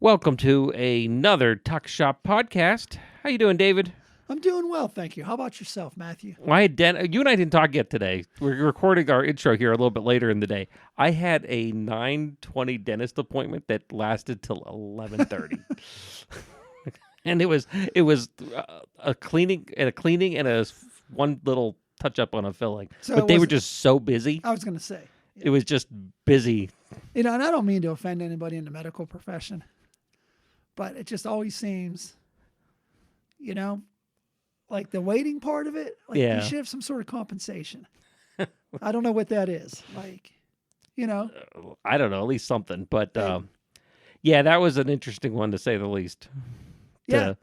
Welcome to another Tuck Shop podcast. How you doing, David? I'm doing well, thank you. How about yourself, Matthew? Well, you and I didn't talk yet today. We're recording our intro here a little bit later in the day. I had a 9:20 dentist appointment that lasted till 11:30, and it was a cleaning and a one little touch up on a filling. So but they were just so busy. I was going to say. It was just busy. And I don't mean to offend anybody in the medical profession, but it just always seems, like the waiting part of it, like you should have some sort of compensation. I don't know what that is. I don't know, at least something. But that was an interesting one to say the least. Yeah.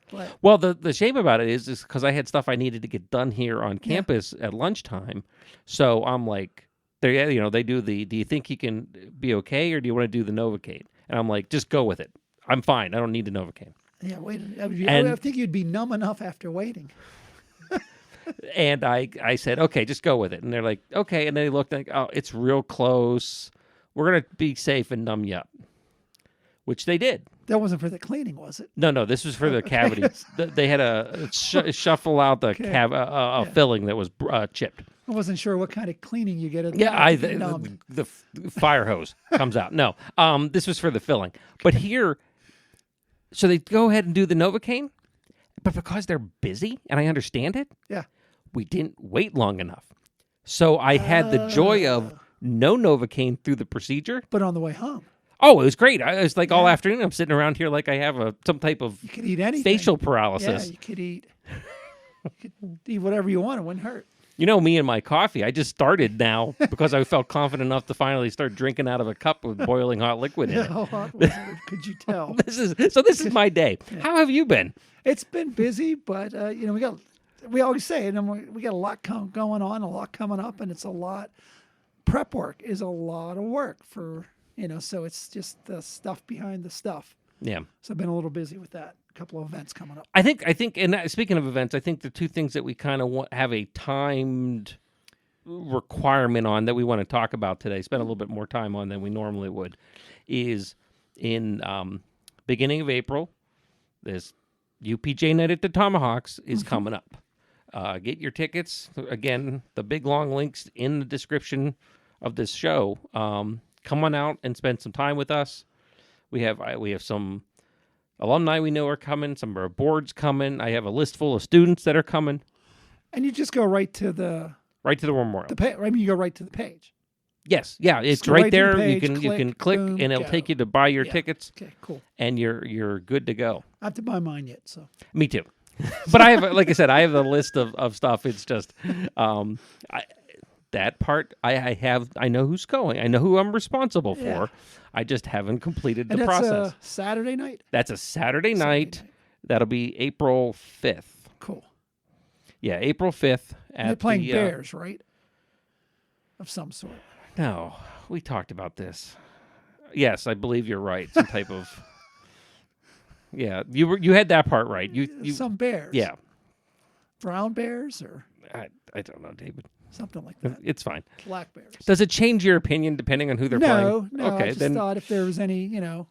Well, the shame about it is because I had stuff I needed to get done here on campus at lunchtime. So I'm like, they do do you think you can be okay, or do you want to do the Novocaine? And I'm like, just go with it. I'm fine. I don't need the Novocaine. Yeah, wait. I think you'd be numb enough after waiting. And I said, okay, just go with it. And they're like, okay. And then they looked like, oh, it's real close. We're going to be safe and numb you up, which they did. That wasn't for the cleaning, was it? No, this was for the cavities. They had a shuffle out the filling that was chipped. I wasn't sure what kind of cleaning you get. The fire hose comes out. No, this was for the filling. But here, so they go ahead and do the Novocaine, but because they're busy, and I understand it, we didn't wait long enough. So I had the joy of no Novocaine through the procedure. But on the way home. Oh, it was great. I was like all afternoon, I'm sitting around here like I have some type of you could eat anything. Facial paralysis. Yeah, you could eat whatever you want. It wouldn't hurt. You know me and my coffee. I just started now because I felt confident enough to finally start drinking out of a cup with boiling hot liquid in it. How hot was it? Could you tell? This is my day. Yeah. How have you been? It's been busy, but we always say it, and we got a lot going on, a lot coming up, and it's a lot. Prep work is a lot of work for. So it's just the stuff behind the stuff. Yeah. So I've been a little busy with that. A couple of events coming up. I think, and speaking of events, I think the two things that we kind of have a timed requirement on that we want to talk about today, spend a little bit more time on than we normally would, is in beginning of April, this UPJ Night at the Tomahawks is coming up. Get your tickets. Again, the big long links in the description of this show. Come on out and spend some time with us. We have some alumni we know are coming. Some of our boards coming. I have a list full of students that are coming. And you just go right to the memorial. You go right to the page. Yes, yeah, it's right there. Page, you can click, boom, and it'll take you to buy your tickets. Okay, cool. And you're good to go. I have to buy mine yet, so. Me too. But I have, like I said, I have a list of stuff. It's just that part I know who's going. I know who I'm responsible for. I just haven't completed the process. That's a Saturday night? That's a Saturday night. That'll be April 5th. Cool. Yeah, April 5th. They're playing Bears, right? Of some sort. No, we talked about this. Yes, I believe you're right. Some type of... Yeah, you had that part right. You some Bears. Yeah. Brown Bears or... I don't know, David. Something like that. It's fine. Black Bears. Does it change your opinion depending on who they're playing? No. Okay, I just thought if there was anyone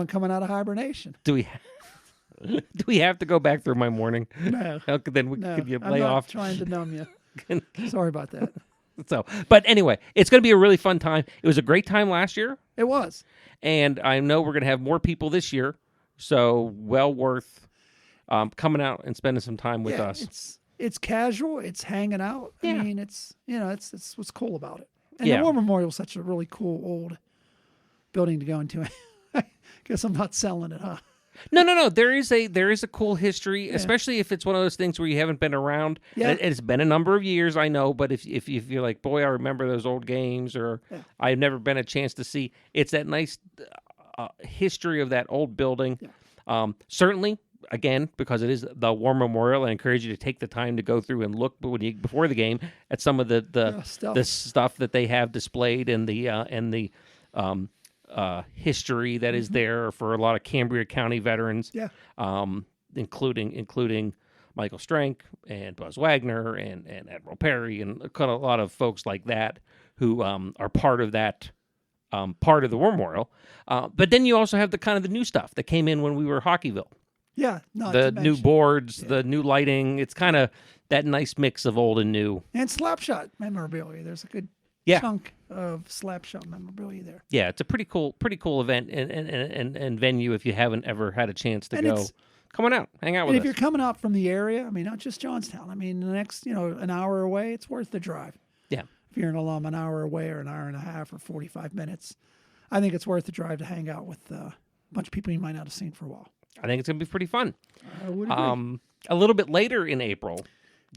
coming out of hibernation. Do we have to go back through my morning? No. Could you lay off? I'm not trying to numb you. Sorry about that. So, but anyway, it's going to be a really fun time. It was a great time last year. It was. And I know we're going to have more people this year. So well worth coming out and spending some time with us. It's casual. It's hanging out. Yeah. I mean, it's what's cool about it. And the War Memorial is such a really cool old building to go into. I guess I'm not selling it, huh? No. There is a cool history, especially if it's one of those things where you haven't been around. Yeah. It's been a number of years, I know, but if you're like, boy, I remember those old games, or I've never been a chance to see, it's that nice history of that old building. Yeah. Certainly. Again, because it is the War Memorial, I encourage you to take the time to go through and look before the game at some of the stuff that they have displayed and the history that is there for a lot of Cambria County veterans. Yeah. Including Michael Strank and Buzz Wagner and Admiral Perry and a lot of folks like that who are part of that part of the War Memorial. But then you also have the kind of the new stuff that came in when we were Hockeyville. Yeah, not The to new mention- boards, the new lighting. It's kind of that nice mix of old and new. and Slapshot memorabilia. There's a good Yeah. chunk of Slapshot memorabilia there. Yeah, it's a pretty cool event and venue if you haven't ever had a chance to And go. it's- Come on out, hang out And with if us. you're coming out from the area, I mean, not just Johnstown. I mean, the next, an hour away, it's worth the drive. Yeah. If you're an alum, an hour away or an hour and a half or 45 minutes, I think it's worth the drive to hang out with a bunch of people you might not have seen for a while. I think it's going to be pretty fun. I would agree. A little bit later in April,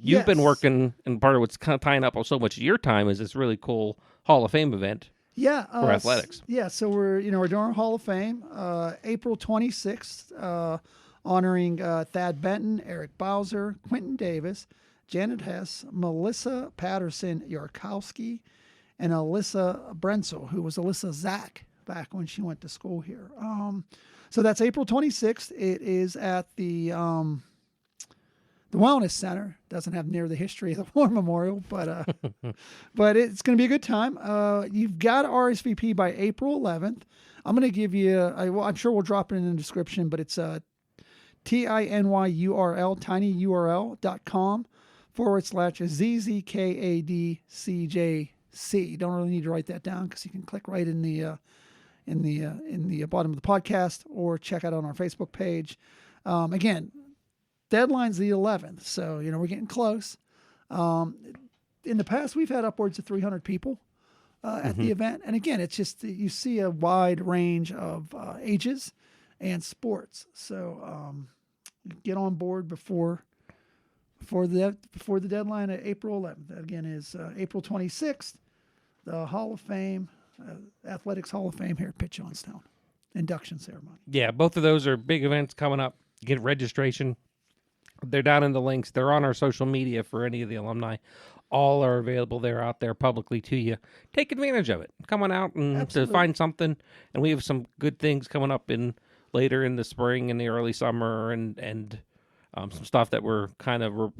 you've been Yes. working, and part of what's kind of tying up so much of your time is this really cool Hall of Fame event. Yeah, for athletics. Yeah, so we're doing our Hall of Fame, April 26th, honoring Thad Benton, Eric Bowser, Quentin Davis, Janet Hess, Melissa Patterson Yarkowski, and Alyssa Brenzel, who was Alyssa Zach back when she went to school here. So that's April 26th. It is at the Wellness Center. Doesn't have near the history of the War Memorial, but but it's going to be a good time. You've got to RSVP by April 11th. I'm going to give you, I'm sure we'll drop it in the description, but it's TINYURL, tinyurl.com/ZZKADCJC. Don't really need to write that down because you can click right in the bottom of the podcast or check out on our Facebook page. Again, deadline's the 11th, so we're getting close. In the past, we've had upwards of 300 people at the event, and again, it's just you see a wide range of ages and sports. So get on board before the deadline at April 11th. That again is April 26th, the Hall of Fame, Athletics Hall of Fame here at Pitt Johnstown, induction ceremony. Yeah, both of those are big events coming up. Get registration. They're down in the links. They're on our social media for any of the alumni. All are available. They're out there publicly to you. Take advantage of it. Come on out and to Absolutely. find something. And we have some good things coming up later in the spring and the early summer and some stuff that we're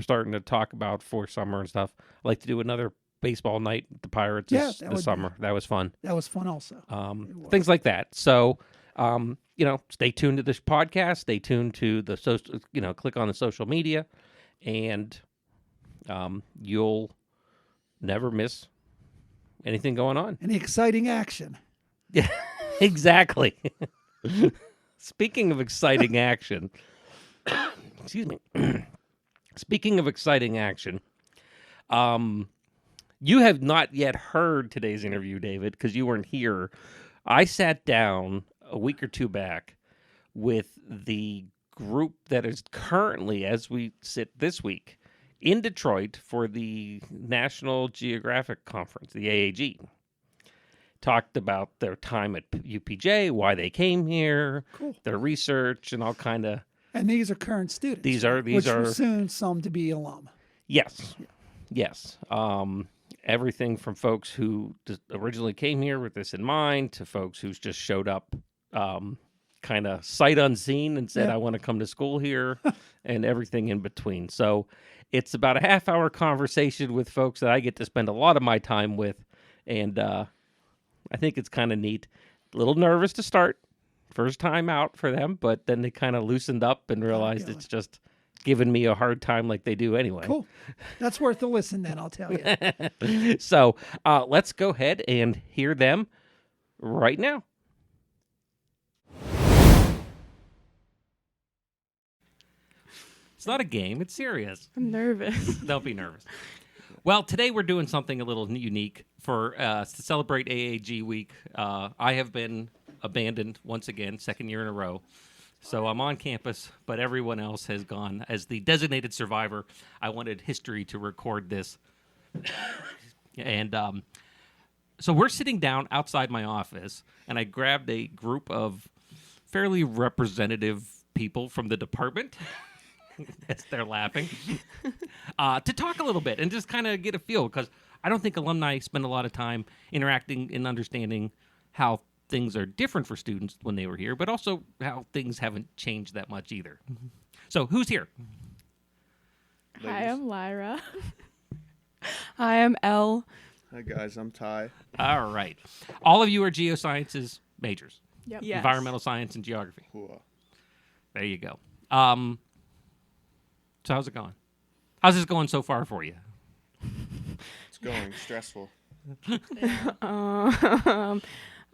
starting to talk about for summer and stuff. I'd like to do another baseball night with the Pirates this summer. That was fun. That was fun also. Things like that. So, stay tuned to this podcast. Stay tuned to the social, click on the social media, and you'll never miss anything going on. Any exciting action. Yeah, exactly. Speaking of exciting action, excuse me. Speaking of exciting action, you have not yet heard today's interview, David, because you weren't here. I sat down a week or two back with the group that is currently, as we sit this week, in Detroit for the National Geographic Conference, the AAG. Talked about their time at UPJ, why they came here, Cool. their research, and all kind of. And these are current students. These are which will soon some to be alum. Yes. Yes. Everything from folks who just originally came here with this in mind to folks who's just showed up kind of sight unseen and said, I want to come to school here and everything in between. So it's about a half-hour conversation with folks that I get to spend a lot of my time with. And I think it's kind of neat. A little nervous to start. First time out for them, but then they kind of loosened up and realized it's just giving me a hard time like they do anyway. Cool. That's worth a listen then, I'll tell you. So let's go ahead and hear them right now. It's not a game. It's serious. I'm nervous. Don't be nervous. Well, today we're doing something a little unique for to celebrate AAG week. I have been abandoned once again, second year in a row. So I'm on campus, but everyone else has gone. As the designated survivor, I wanted history to record this. And so we're sitting down outside my office, and I grabbed a group of fairly representative people from the department. Yes, they're laughing. To talk a little bit and just kind of get a feel, because I don't think alumni spend a lot of time interacting and understanding how things are different for students when they were here, but also how things haven't changed that much either. So who's here? Hi, I'm Lyra. Hi, I'm Elle. Hi, guys. I'm Ty. All right. All of you are geosciences majors. Yep. Yes. Environmental science and geography. Cool. There you go. So how's it going? How's this going so far for you? It's going stressful. I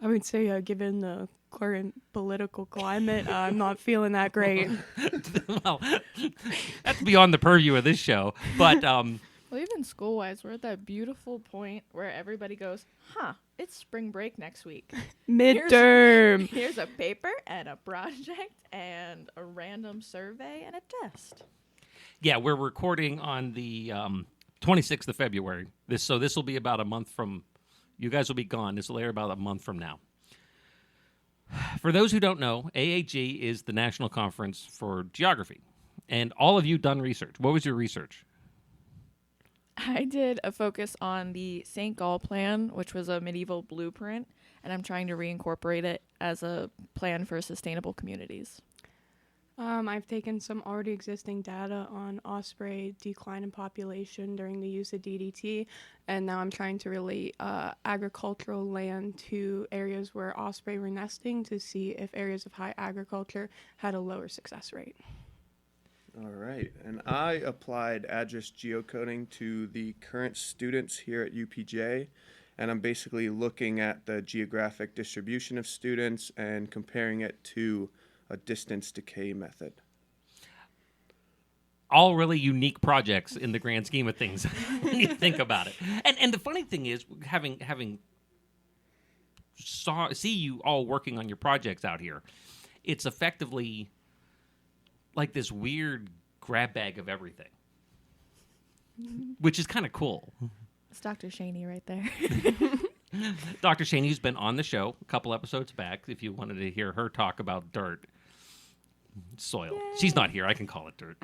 would say, given the current political climate, I'm not feeling that great. Well, that's beyond the purview of this show. But Well, even school-wise, we're at that beautiful point where everybody goes, it's spring break next week. Midterm. Here's a paper and a project and a random survey and a test. yeah, we're recording on the 26th of February. This will be about a month from. You guys will be gone. This will air about a month from now. For those who don't know, AAG is the National Conference for Geography. And all of you done research. What was your research? I did a focus on the St. Gall plan, which was a medieval blueprint, and I'm trying to reincorporate it as a plan for sustainable communities. I've taken some already existing data on osprey decline in population during the use of DDT, and now I'm trying to relate agricultural land to areas where osprey were nesting to see if areas of high agriculture had a lower success rate. All right. And I applied address geocoding to the current students here at UPJ. And I'm basically looking at the geographic distribution of students and comparing it to a distance decay method. All really unique projects in the grand scheme of things when you think about it. And the funny thing is, having see you all working on your projects out here, it's effectively like this weird grab bag of everything, which is kind of cool. It's Dr. Shaney right there. Dr. Shaney, who's been on the show a couple episodes back, if you wanted to hear her talk about dirt, soil. Yay. She's not here. I can call it dirt.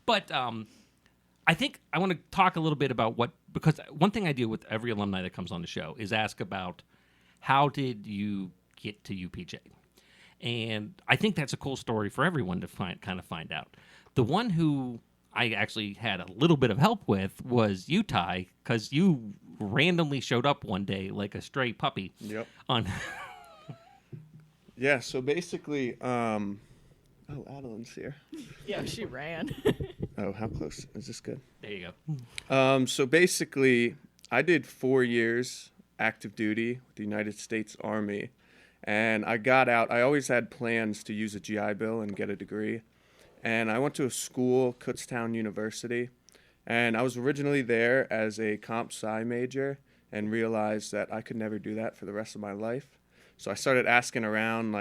But I think I want to talk a little bit about because one thing I do with every alumni that comes on the show is ask about how did you get to UPJ? And I think that's a cool story for everyone to find out. The one who I actually had a little bit of help with was you, Ty, because you randomly showed up one day like a stray puppy. Yep. Yeah, so basically, Adeline's here. Yeah, she ran. Oh, how close? Is this good? there you go. So basically, I did 4 years active duty with the United States Army. And I got out. I always had plans to use a GI Bill and get a degree. And I went to a school, Kutztown University. And I was originally there as a comp sci major and realized that I could never do that for the rest of my life. So I started asking around,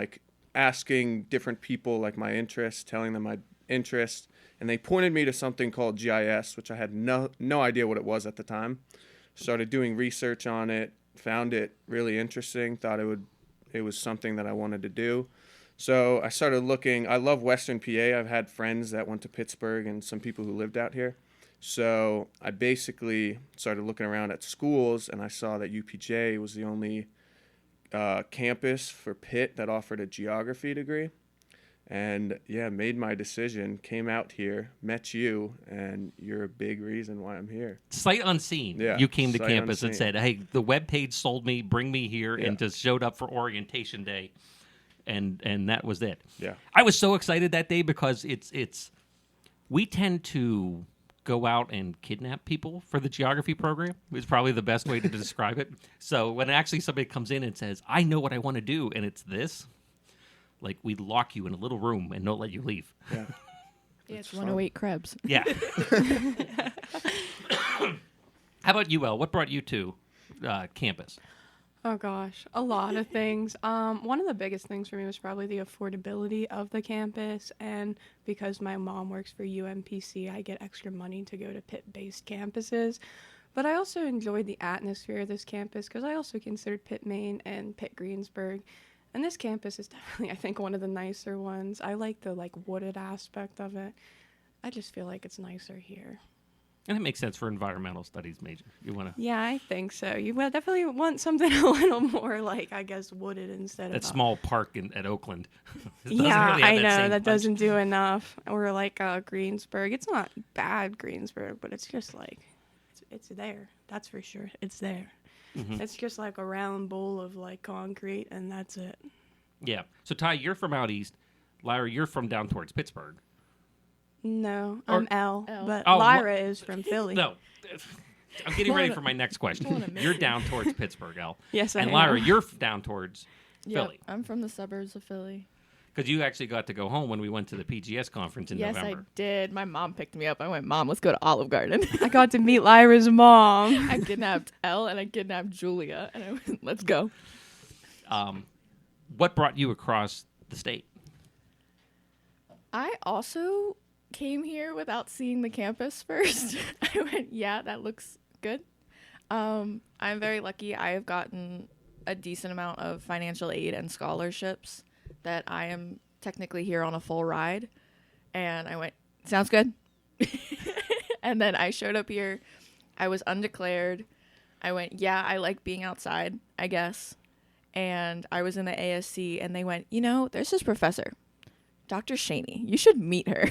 asking different people my interests, telling them my interests. And they pointed me to something called GIS, which I had no idea what it was at the time. Started doing research on it, found it really interesting, thought it was something that I wanted to do. So I started looking. I love Western PA. I've had friends that went to Pittsburgh and some people who lived out here. So I basically started looking around at schools, and I saw that UPJ was the only campus for Pitt that offered a geography degree. And made my decision, came out here, met you, and you're a big reason why I'm here. Sight unseen, Yeah, you came to sight campus and unseen. said, hey, the webpage sold me, bring me here, Yeah. and just showed up for orientation day. And that was it. Yeah. I was so excited that day because we tend to go out and kidnap people for the geography program. Is probably the best way to describe it. So when actually somebody comes in and says, I know what I want to do, and it's this, we lock you in a little room and don't let you leave. Yeah. Yeah, it's 108 Krebs. Yeah. How about you, Elle? What brought you to campus? Oh gosh, a lot of things. One of the biggest things for me was probably the affordability of the campus, and because my mom works for UMPC, I get extra money to go to Pitt-based campuses. But I also enjoyed the atmosphere of this campus because I also considered Pitt, Maine and Pitt Greensburg. And this campus is definitely, I think, one of the nicer ones. I like the wooded aspect of it. I just feel like it's nicer here. And it makes sense for environmental studies major. You want to Yeah, I think so. You definitely want something a little more wooded instead that of small park at Oakland. It doesn't Yeah, really have I know same that punch. doesn't do enough. Or Greensburg. It's not bad Greensburg, but it's just it's there. That's for sure. It's there. Mhm. It's just like a round bowl of like concrete, and that's it. Yeah. So Ty, you're from out east. Lyra, you're from down towards Pittsburgh. No, Or- I'm L, L. but Oh, Lyra is from Philly. No. I'm getting ready for my next question. Wanna miss You're it. down towards Pittsburgh, Al. Yes, I And am. Lyra, you're down towards Yep, Philly. I'm from the suburbs of Philly. Because you actually got to go home when we went to the PGS conference in Yes, November. I did. My mom picked me up. I went, Mom, let's go to Olive Garden. I got to meet Lyra's mom. I kidnapped Elle and I kidnapped Julia, and I went, let's go. What brought you across the state? I also came here without seeing the campus first. I went, yeah, that looks good. I'm very lucky. I have gotten a decent amount of financial aid and scholarships that I am technically here on a full ride. And I went, sounds good. And then I showed up here. I was undeclared. I went, yeah, I like being outside, I guess. And I was in the ASC, and they went, there's this professor, Dr. Shaney. You should meet her.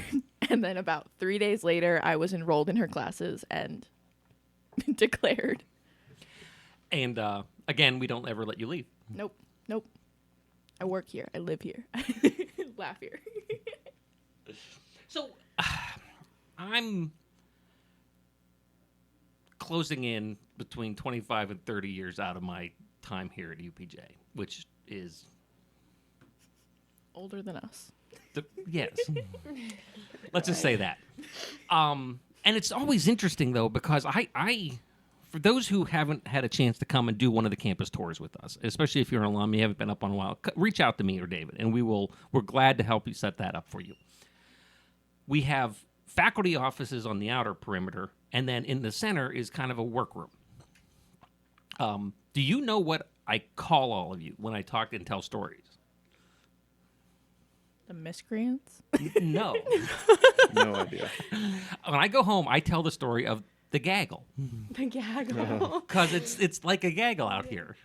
And then about 3 days later, I was enrolled in her classes and declared. And again, we don't ever let you leave. Nope. I work here. I live here. Laugh here. So I'm closing in between 25 and 30 years out of my time here at UPJ, which is Older than us. yes. Let's just say that. And it's always interesting though, because I for those who haven't had a chance to come and do one of the campus tours with us, especially if you're an alum, you haven't been up on a while, reach out to me or David, and we're glad to help you set that up for you. We have faculty offices on the outer perimeter, and then in the center is kind of a workroom. Do you know what I call all of you when I talk and tell stories? The miscreants? No. No idea. When I go home, I tell the story of the gaggle. The gaggle. Because it's like a gaggle out here.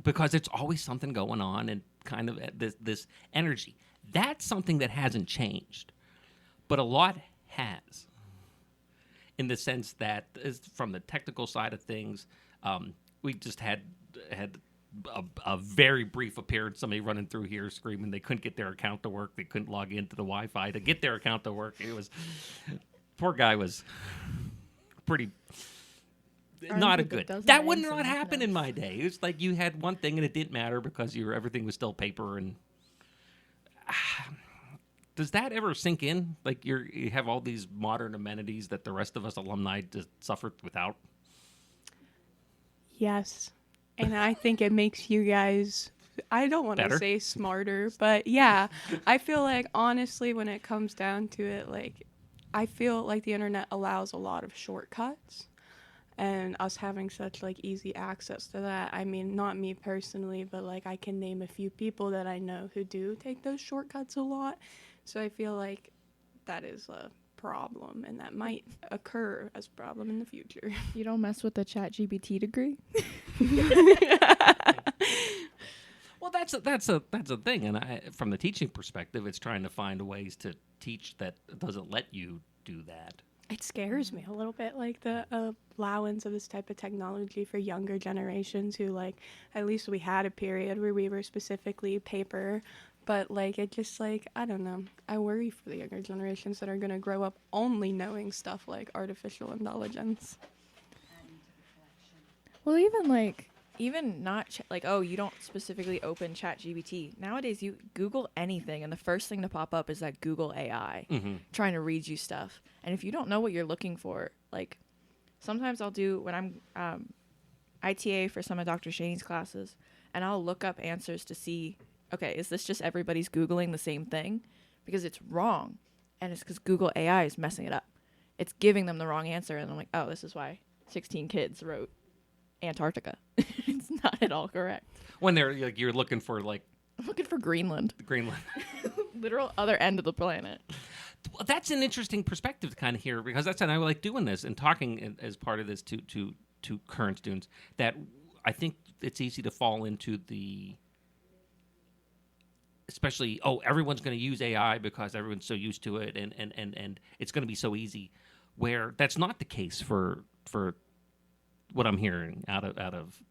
Because it's always something going on and kind of this energy. That's something that hasn't changed. But a lot has. In the sense that from the technical side of things, we just had a very brief appearance. Somebody running through here screaming they couldn't get their account to work. They couldn't log into the Wi-Fi to get their account to work. It was... Poor guy was pretty not a good. That would not happen in my day. It was like you had one thing and it didn't matter because everything was still paper. And does that ever sink in? Like you have all these modern amenities that the rest of us alumni just suffered without. Yes. And I think it makes you guys, I don't want Better? to say smarter, but yeah, I feel like honestly, when it comes down to it, like, I feel like the internet allows a lot of shortcuts, and us having such like easy access to that. I mean, not me personally, but like I can name a few people that I know who do take those shortcuts a lot. So I feel like that is a problem, and that might occur as a problem in the future. You don't mess with the ChatGPT degree? Well, that's a thing, and from the teaching perspective, it's trying to find ways to teach that doesn't let you do that. It scares me a little bit, like the allowance of this type of technology for younger generations who, like, at least we had a period where we were specifically paper, but like it just like, I don't know. I worry for the younger generations that are going to grow up only knowing stuff like artificial intelligence. Well, even not oh, you don't specifically open ChatGPT. Nowadays, you Google anything, and the first thing to pop up is that Google AI trying to read you stuff. And if you don't know what you're looking for, like sometimes I'll do when I'm ITA for some of Dr. Shaney's classes, and I'll look up answers to see, okay, is this just everybody's Googling the same thing? Because it's wrong, and it's because Google AI is messing it up. It's giving them the wrong answer, and I'm like, oh, this is why 16 kids wrote Antarctica. It's not at all correct. When they're like you're looking for like I'm looking for Greenland. Greenland. Literal other end of the planet. Well, that's an interesting perspective to kind of hear, because that's, and I like doing this and talking as part of this to current students, that I think it's easy to fall into especially, everyone's going to use AI because everyone's so used to it and it's going to be so easy. where that's not the case for what I'm hearing out of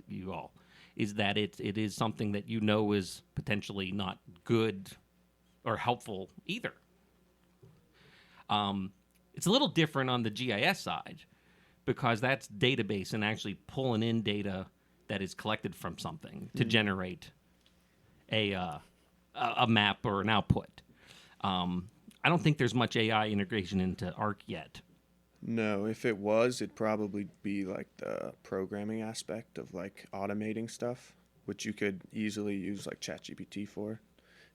you all, is that it is something that is potentially not good or helpful either. It's a little different on the GIS side because that's database and actually pulling in data that is collected from something to generate a map or an output. I don't think there's much AI integration into ARC yet. No, if it was, it'd probably be like the programming aspect of like automating stuff, which you could easily use like ChatGPT for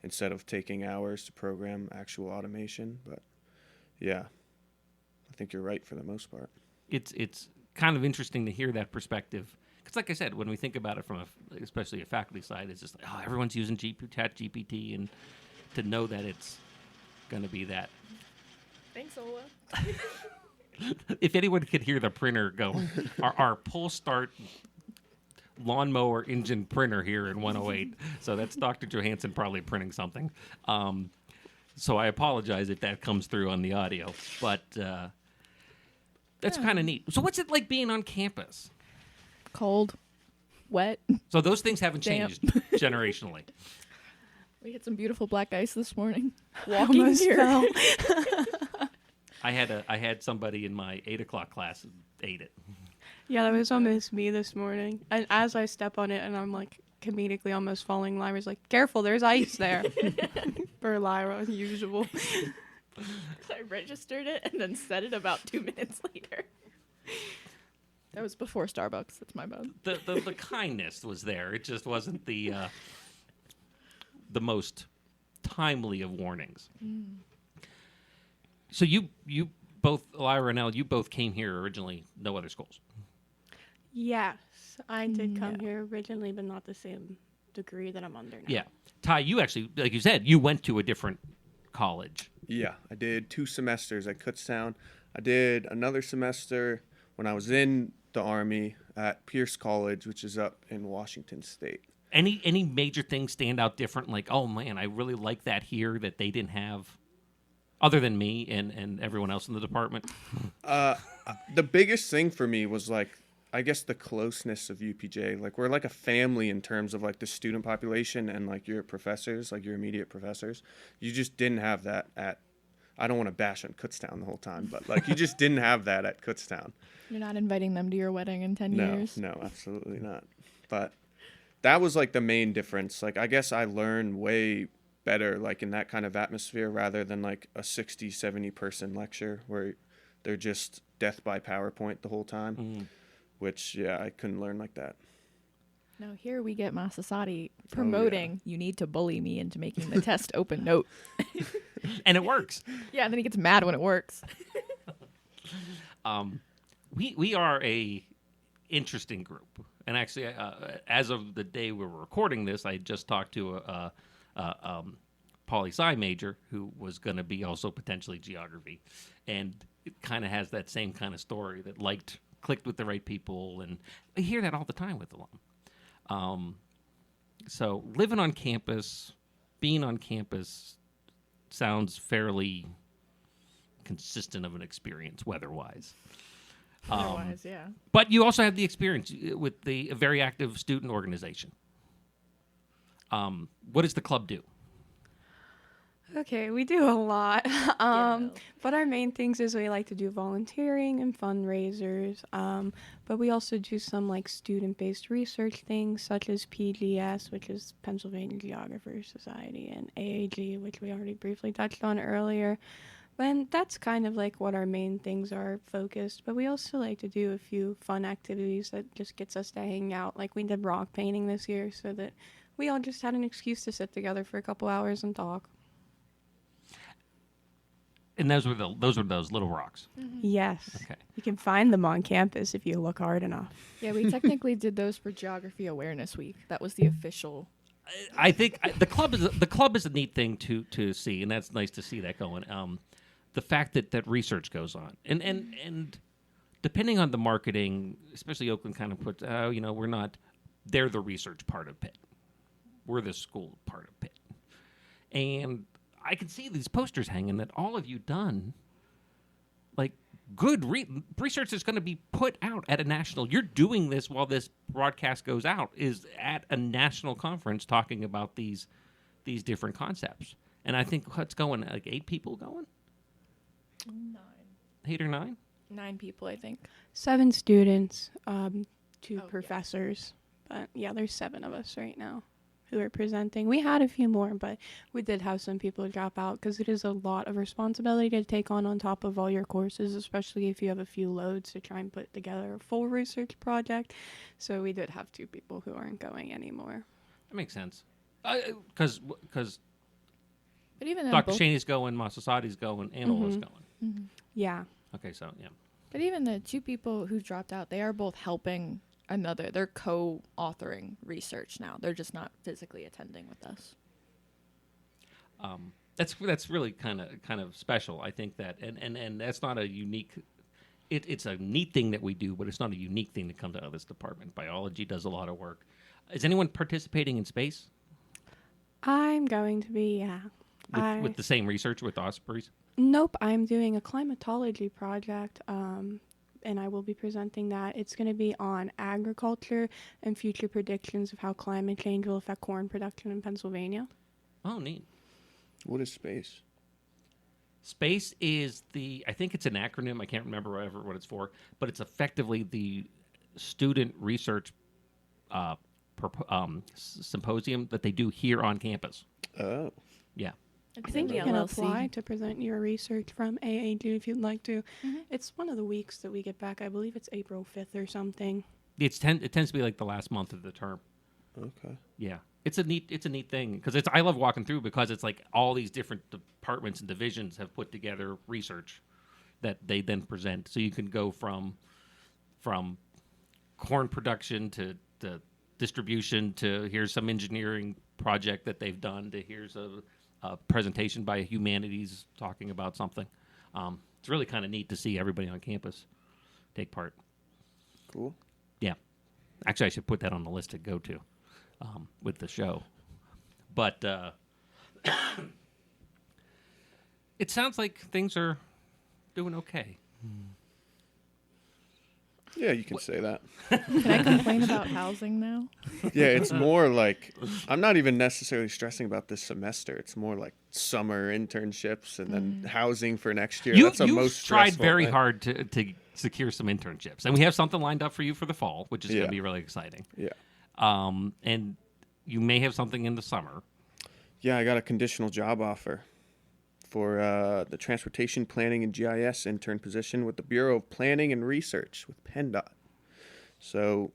instead of taking hours to program actual automation. But yeah, I think you're right for the most part. It's kind of interesting to hear that perspective. Because like I said, when we think about it from especially a faculty side, it's just like, oh, everyone's using ChatGPT, and to know that it's going to be that. Thanks, Ola. If anyone could hear the printer go, our pull start lawnmower engine printer here in 108. So that's Dr. Johansson probably printing something. So I apologize if that comes through on the audio, but that's kind of neat. So what's it like being on campus? Cold, wet. So those things haven't Damp. changed generationally. We hit some beautiful black ice this morning. Walking Almost here. fell. I had somebody in my 8 o'clock class ate it. Yeah, that was almost me this morning. And as I step on it and I'm like comedically almost falling, Lyra's like, careful, there's ice there. For Lyra, as usual. I registered it and then said it about 2 minutes later. That was before Starbucks. That's my bad. The kindness was there. It just wasn't the most timely of warnings. So you both, Lyra and Elle, you both came here originally, no other schools. Yes, I did come here originally, but not the same degree that I'm under now. Yeah. Ty, you actually, like you said, you went to a different college. Yeah, I did 2 semesters at Kutztown. I did another semester when I was in the Army at Pierce College, which is up in Washington State. Any major things stand out different? Like, oh man, I really like that here that they didn't have, other than me and everyone else in the department? The biggest thing for me was like, I guess the closeness of UPJ. Like we're like a family in terms of like the student population and like your professors, like your immediate professors. You just didn't have that at, I don't want to bash on Kutztown the whole time, but like you just didn't have that at Kutztown. You're not inviting them to your wedding in 10 years? No, absolutely not. But that was like the main difference. Like I guess I learned way better like in that kind of atmosphere rather than like a 60, 70 person lecture where they're just death by PowerPoint the whole time. Which, yeah, I couldn't learn like that. No, here we get Masasati promoting, you need to bully me into making the test open note. And it works. Yeah, and then he gets mad when it works. We are a interesting group. And actually, as of the day we were recording this, I just talked to a poli-sci major who was going to be also potentially geography. And it kind of has that same kind of story that clicked with the right people, and I hear that all the time with alum. So living on campus, being on campus sounds fairly consistent of an experience weather-wise. Otherwise, yeah. But you also have the experience with a very active student organization. What does the club do? Okay, we do a lot. But our main things is we like to do volunteering and fundraisers. But we also do some like student-based research things such as PGS, which is Pennsylvania Geographers Society, and AAG, which we already briefly touched on earlier. And that's kind of like what our main things are focused. But we also like to do a few fun activities that just gets us to hang out. Like we did rock painting this year so that we all just had an excuse to sit together for a couple hours and talk. And those were those little rocks. Yes. Okay. You can find them on campus if you look hard enough. Yeah, we technically did those for Geography Awareness Week. That was the official. I think the club is a neat thing to see, and that's nice to see that going. The fact that research goes on, and depending on the marketing, especially Oakland kind of puts, we're not. They're the research part of Pitt. We're the school part of Pitt, and I can see these posters hanging that all of you done, like good research that's going to be put out at a national. You're doing this while this broadcast goes out, is at a national conference talking about these different concepts. And I think what's going, like 8 people going? 9. 8 or 9? 9 people, I think. 7 students, 2 yeah. professors. But yeah, there's 7 of us right now who are presenting. We had a few more, but we did have some people drop out because it is a lot of responsibility to take on top of all your courses, especially if you have a few loads to try and put together a full research project. So we did have 2 people who aren't going anymore. That makes sense. Because But even then, Dr. Cheney's going, Masasadi's going, Anola's going. Yeah. Okay, so, yeah. But even the 2 people who dropped out, they are both helping another. They're co-authoring research now. They're just not physically attending with us. That's really kind of special. I think that, and that's not a unique. It's a neat thing that we do, but it's not a unique thing that comes out of this department. Biology does a lot of work. Is anyone participating in space? I'm going to be, yeah. With the same research with Ospreys? Nope, I'm doing a climatology project, and I will be presenting that. It's going to be on agriculture and future predictions of how climate change will affect corn production in Pennsylvania. Oh, neat. What is space? Space is I think it's an acronym. I can't remember what it's for, but it's effectively the student research symposium that they do here on campus. Oh. Yeah. I think you can apply to present your research from AAG if you'd like to. Mm-hmm. It's one of the weeks that we get back. I believe it's April 5th or something. It tends to be like the last month of the term. Okay. Yeah. It's a neat thing because I love walking through because it's like all these different departments and divisions have put together research that they then present. So you can go from corn production to distribution to here's some engineering project that they've done to here's a presentation by humanities talking about something. It's really kind of neat to see everybody on campus take part. Cool. Yeah. Actually, I should put that on the list to go to with the show. But it sounds like things are doing okay. Yeah, you can say that. Can I complain about housing now? Yeah, it's more like I'm not even necessarily stressing about this semester. It's more like summer internships and then housing for next year. That's the most tried stressful very thing. hard to secure some internships, and we have something lined up for you for the fall, which is going to be really exciting. Yeah. And you may have something in the summer. Yeah, I got a conditional job offer for the Transportation Planning and GIS intern position with the Bureau of Planning and Research with PennDOT. So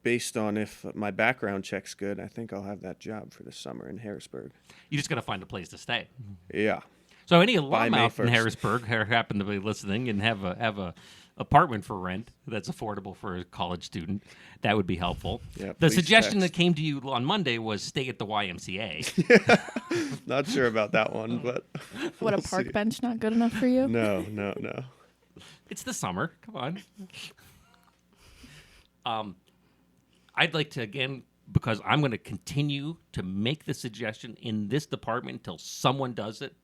based on if my background check's good, I think I'll have that job for the summer in Harrisburg. You just got to find a place to stay. Yeah. So any alum May out in 1st. Harrisburg who happen to be listening and have a apartment for rent that's affordable for a college student, that would be helpful. Yeah, the please suggestion text. that came to you on Monday was stay at the YMCA. Not sure about that one, but What, a we'll park see. bench not good enough for you? No. It's the summer. Come on. I'd like to, again, because I'm going to continue to make the suggestion in this department until someone does it,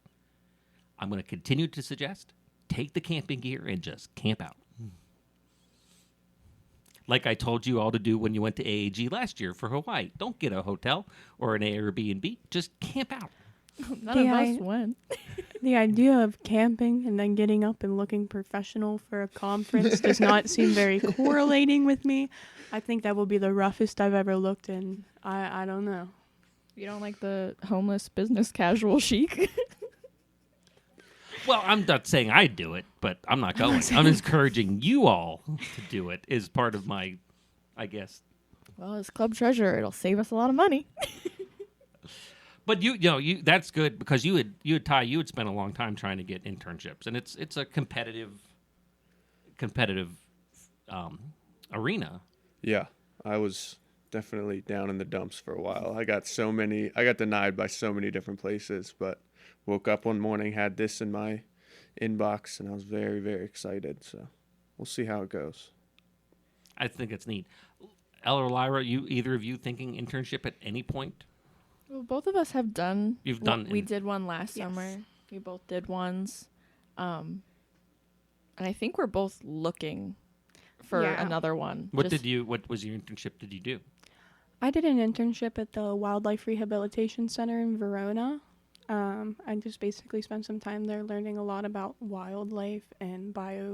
I'm going to continue to suggest take the camping gear and just camp out. Like I told you all to do when you went to AAG last year for Hawaii. Don't get a hotel or an Airbnb. Just camp out. None of us went. The idea of camping and then getting up and looking professional for a conference does not seem very correlating with me. I think that will be the roughest I've ever looked in. I don't know. You don't like the homeless business casual chic? Well, I'm not saying I'd do it, but I'm not going. I'm encouraging you all to do it as part of my, I guess. Well, as club treasurer, it'll save us a lot of money. But you that's good because you had Ty, you had spent a long time trying to get internships, and it's a competitive arena. Yeah, I was definitely down in the dumps for a while. I got denied by so many different places, but woke up one morning, had this in my inbox, and I was very, very excited. So we'll see how it goes. I think it's neat. Ella or Lyra, either of you thinking internship at any point? Well, both of us have done. You've done. We did one last Yes. summer. We both did ones. And I think we're both looking for Yeah. another one. What was your internship did you do? I did an internship at the Wildlife Rehabilitation Center in Verona. I just basically spent some time there learning a lot about wildlife and oh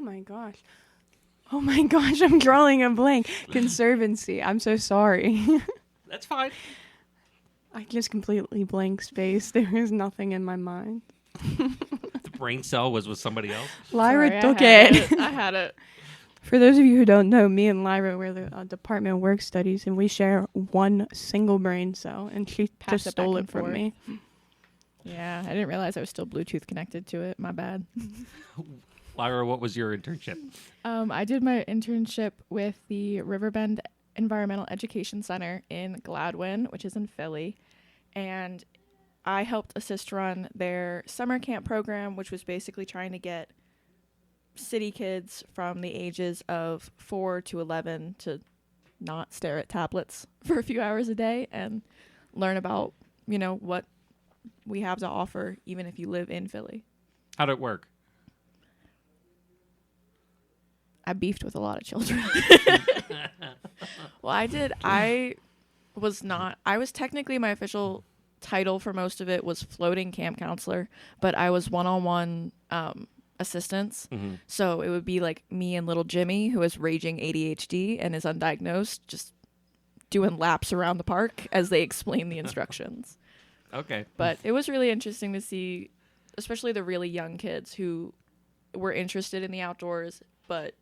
my gosh, I'm drawing a blank. Conservancy. I'm so sorry. That's fine. I just completely blank space. There is nothing in my mind. The brain cell was with somebody else. Lyra Sorry, took I had it. I had it. For those of you who don't know, me and Lyra were the Department of Work Studies, and we share one single brain cell, and she Pass just it stole back it and from forth. me. Yeah, I didn't realize I was still Bluetooth connected to it. My bad. Lyra, what was your internship? I did my internship with the Riverbend Environmental Education Center in Gladwin, which is in Philly. And I helped assist run their summer camp program, which was basically trying to get city kids from the ages of 4 to 11 to not stare at tablets for a few hours a day and learn about, what we have to offer, even if you live in Philly. How'd it work? I beefed with a lot of children. Well, I was technically, my official title for most of it was floating camp counselor, but I was one-on-one assistance. Mm-hmm. So it would be like me and little Jimmy, who has raging ADHD and is undiagnosed, just doing laps around the park as they explain the instructions. Okay. But it was really interesting to see, especially the really young kids who were interested in the outdoors, but,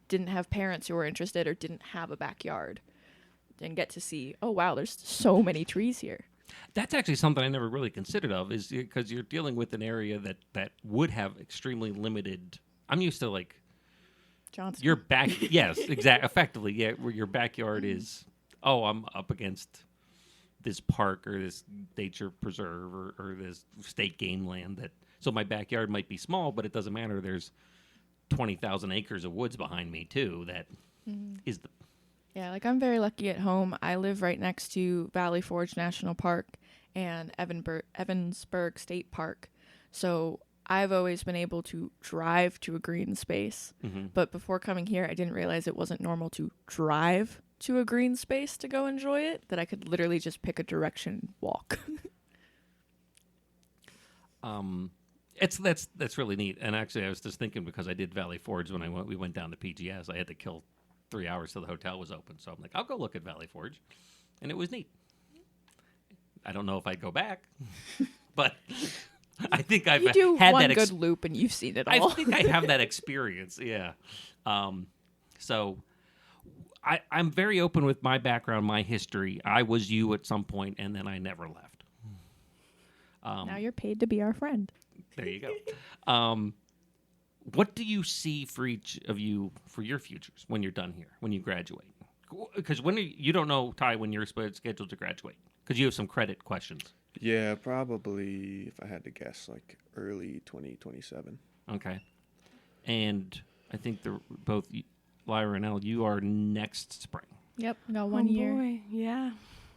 didn't have parents who were interested or didn't have a backyard, and get to see, oh, wow, there's so many trees here. That's actually something I never really considered of, is because you're dealing with an area that would have extremely limited. I'm used to like Johnson. your back. Yes, exactly. Effectively, yeah, where your backyard is. Oh, I'm up against this park or this nature preserve or this state game land. So my backyard might be small, but it doesn't matter. There's 20,000 acres of woods behind me too. That is the. Yeah, like I'm very lucky at home. I live right next to Valley Forge National Park and Evansburg State Park. So I've always been able to drive to a green space. Mm-hmm. But before coming here, I didn't realize it wasn't normal to drive to a green space to go enjoy it, that I could literally just pick a direction and walk. That's really neat. And actually, I was just thinking, because I did Valley Forge when we went down to PGS, I had to kill 3 hours till the hotel was open. So I'm like, I'll go look at Valley Forge, and it was neat. I don't know if I'd go back, but I think I've You do had one that. good loop and you've seen it I all. think I have that experience. Yeah. So I'm very open with my background, my history. I was you at some point, and then I never left. Now you're paid to be our friend. There you go. What do you see for each of you for your futures when you're done here, when you graduate? Because you don't know, Ty, when you're scheduled to graduate, because you have some credit questions. Yeah, probably, if I had to guess, like early 2027. Okay. And I think both Lyra and Elle, you are next spring. Yep, I got 1 year. Boy. Yeah.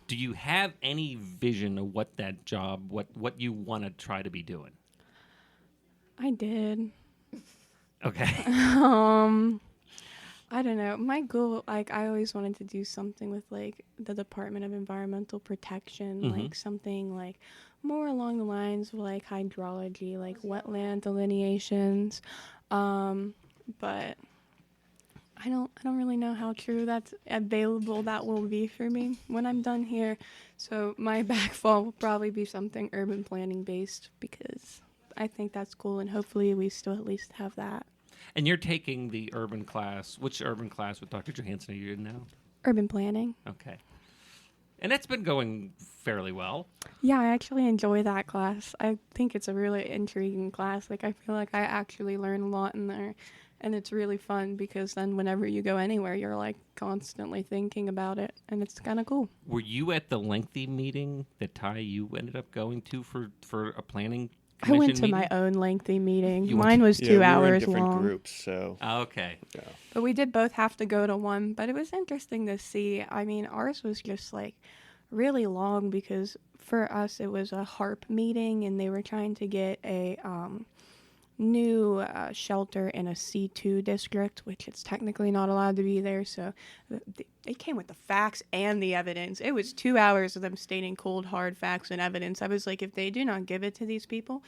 Do you have any vision of what that job, what you want to try to be doing? I did. Okay. I don't know. My goal, like, I always wanted to do something with, like, the Department of Environmental Protection, like, something, like, more along the lines of, like, hydrology, like, wetland delineations. But I don't really know how true that's available that will be for me when I'm done here. So my backfall will probably be something urban planning based, because I think that's cool, and hopefully we still at least have that. And you're taking the urban class. Which urban class with Dr. Johansson are you in now? Urban planning. Okay. And that's been going fairly well. Yeah, I actually enjoy that class. I think it's a really intriguing class. Like, I feel like I actually learn a lot in there. And it's really fun, because then whenever you go anywhere, you're, like, constantly thinking about it. And it's kind of cool. Were you at the lengthy meeting that, Ty, you ended up going to for a planning I went commission to meeting? my own lengthy meeting. You went Mine was 2 we hours were in different long. groups, so Okay. yeah. But we did both have to go to one. But it was interesting to see. I mean, ours was just, like, really long, because for us it was a HARP meeting, and they were trying to get a new shelter in a C2 district, which it's technically not allowed to be there. So it came with the facts and the evidence. It was 2 hours of them stating cold, hard facts and evidence. I was like, if they do not give it to these people,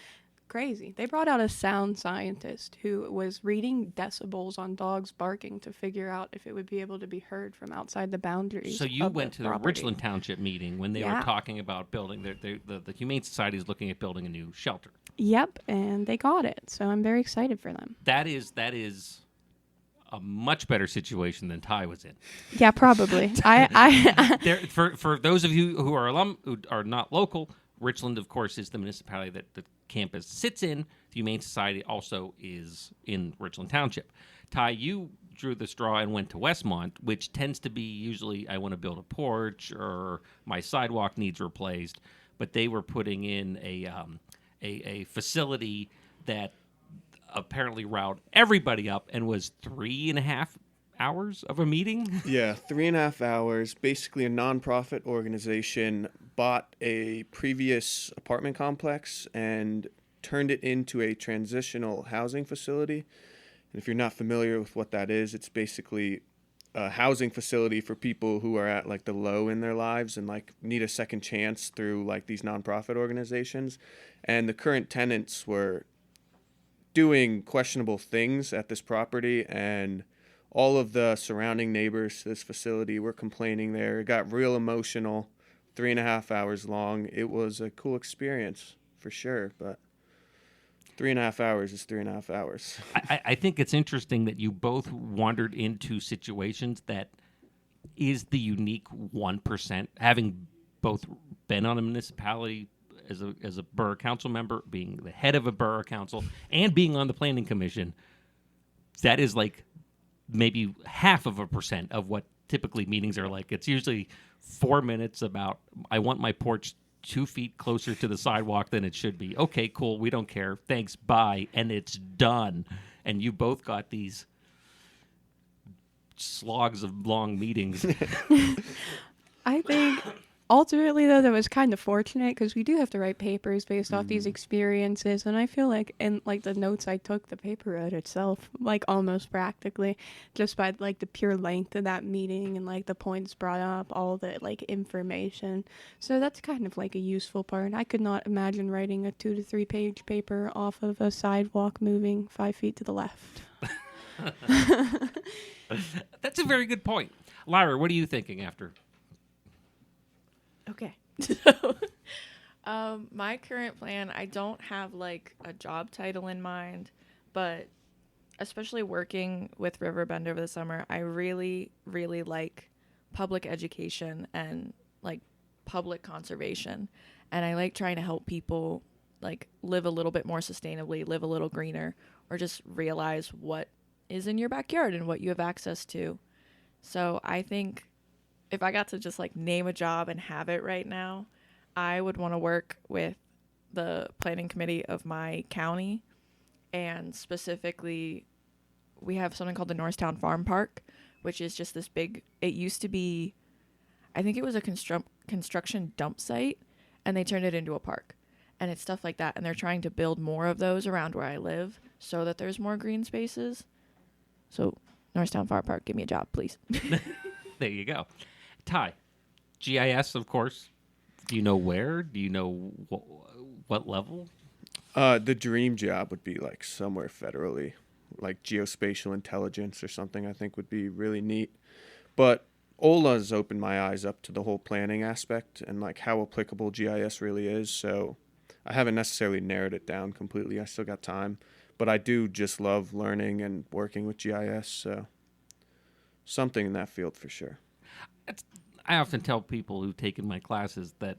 crazy. They brought out a sound scientist who was reading decibels on dogs barking to figure out if it would be able to be heard from outside the boundaries. So you of went to the property. Richland Township meeting when they were talking about building the Humane Society is looking at building a new shelter. Yep, and they got it. So I'm very excited for them. That is a much better situation than Ty was in. Yeah, probably. I There, for those of you who are who are not local, Richland, of course, is the municipality that the campus sits in. The Humane Society also is in Richland Township. Ty, you drew the straw and went to Westmont, which tends to be usually I want to build a porch or my sidewalk needs replaced, but they were putting in a facility that apparently riled everybody up and was 3.5 hours of a meeting. Yeah, 3.5 hours. Basically, a nonprofit organization bought a previous apartment complex and turned it into a transitional housing facility. And if you're not familiar with what that is, it's basically a housing facility for people who are at like the low in their lives and like need a second chance through like these nonprofit organizations. And the current tenants were doing questionable things at this property, and all of the surrounding neighbors to this facility were complaining there. It got real emotional, 3.5 hours long. It was a cool experience for sure, but 3.5 hours is 3.5 hours. I think it's interesting that you both wandered into situations that is the unique 1%, having both been on a municipality as a borough council member, being the head of a borough council, and being on the planning commission. That is like maybe 0.5% of what typically meetings are like. It's usually 4 minutes about, I want my porch 2 feet closer to the sidewalk than it should be. Okay, cool. We don't care. Thanks. Bye. And it's done. And you both got these slogs of long meetings. I think ultimately, though, that was kind of fortunate because we do have to write papers based off these experiences, and I feel like in like the notes I took, the paper wrote itself, like almost practically, just by like the pure length of that meeting and like the points brought up, all the like information. So that's kind of like a useful part. I could not imagine writing a 2 to 3 page paper off of a sidewalk moving 5 feet to the left. That's a very good point. Lyra, what are you thinking after? Okay. So, my current plan, I don't have like a job title in mind, but especially working with Riverbend over the summer, I really, really like public education and like public conservation. And I like trying to help people like live a little bit more sustainably, live a little greener, or just realize what is in your backyard and what you have access to. So I think if I got to just like name a job and have it right now, I would want to work with the planning committee of my county. And specifically, we have something called the Norristown Farm Park, which is just this big, it used to be, I think it was a construction dump site, and they turned it into a park. And it's stuff like that. And they're trying to build more of those around where I live so that there's more green spaces. So Norristown Farm Park, give me a job, please. There you go. Ty, GIS, of course. Do you know where? Do you know what level? The dream job would be like somewhere federally, like geospatial intelligence or something. I think would be really neat. But OLA's opened my eyes up to the whole planning aspect and like how applicable GIS really is. So I haven't necessarily narrowed it down completely. I still got time, but I do just love learning and working with GIS. So something in that field for sure. I often tell people who've taken my classes that,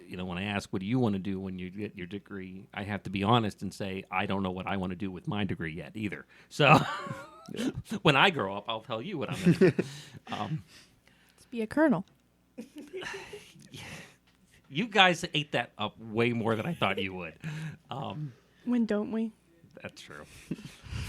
you know, when I ask, what do you want to do when you get your degree, I have to be honest and say, I don't know what I want to do with my degree yet either. So when I grow up, I'll tell you what I'm going to do. Let's be a colonel. You guys ate that up way more than I thought you would. When don't we? That's true.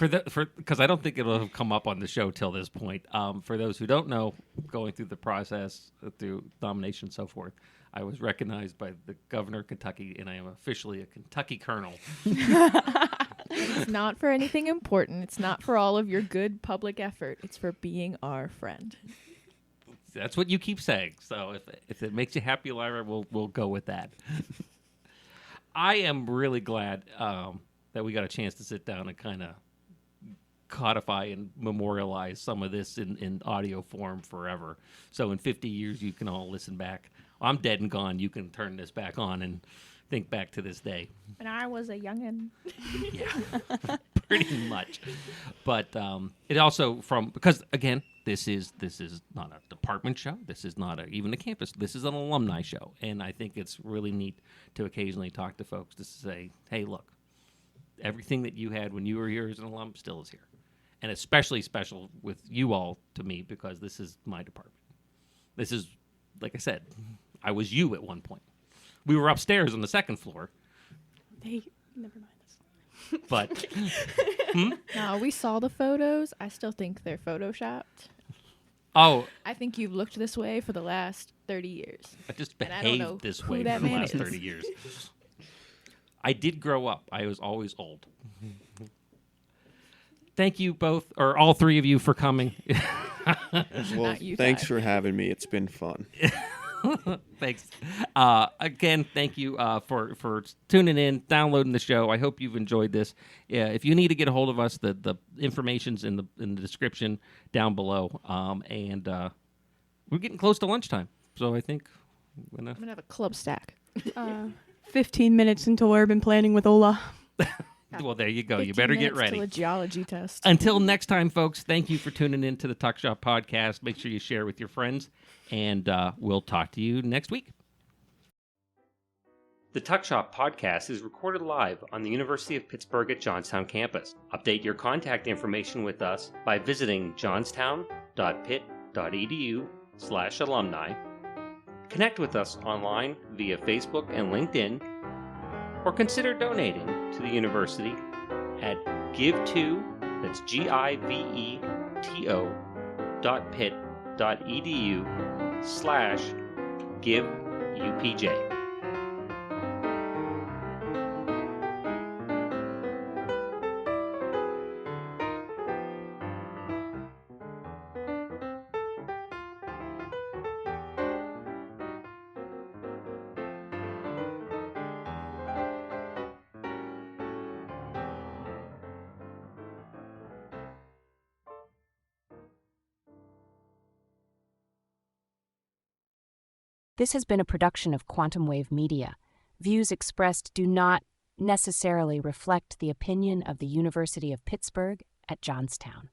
Because I don't think it'll have come up on the show till this point. For those who don't know, going through the process, through nomination and so forth, I was recognized by the governor of Kentucky, and I am officially a Kentucky colonel. It's not for anything important. It's not for all of your good public effort. It's for being our friend. That's what you keep saying. So if it makes you happy, Lyra, we'll go with that. I am really glad that we got a chance to sit down and kind of codify and memorialize some of this in audio form forever. So in 50 years, you can all listen back. I'm dead and gone. You can turn this back on and think back to this day. And I was a youngin'. Yeah, pretty much. But it also because again, this is not a department show. This is not even a campus. This is an alumni show, and I think it's really neat to occasionally talk to folks to say, "Hey, look, everything that you had when you were here as an alum still is here," and especially special with you all to me because this is my department. This is, like I said, I was you at one point. We were upstairs on the second floor. Never mind this. But No, we saw the photos. I still think they're photoshopped. oh, I think you've looked this way for the last 30 years. I just And I don't know behaved this who way for that the man last is. 30 years. I did grow up. I was always old. Thank you both, or all three of you, for coming. Well, Not you, thanks Ty. for having me. It's been fun. Thanks. Again, thank you for tuning in, downloading the show. I hope you've enjoyed this. If you need to get a hold of us, the information's in the description down below. And we're getting close to lunchtime, so I think I'm I'm gonna have a club stack. 15 minutes until urban planning with Ola. well, there you go. You 15 better get minutes ready. till a geology test. Until next time, folks, thank you for tuning in to the Tuck Shop Podcast. Make sure you share with your friends, and we'll talk to you next week. The Tuck Shop Podcast is recorded live on the University of Pittsburgh at Johnstown campus. Update your contact information with us by visiting johnstown.pitt.edu/alumni. Connect with us online via Facebook and LinkedIn, or consider donating to the university at that's giveto.pitt.edu/giveupj. This has been a production of Quantum Wave Media. Views expressed do not necessarily reflect the opinion of the University of Pittsburgh at Johnstown.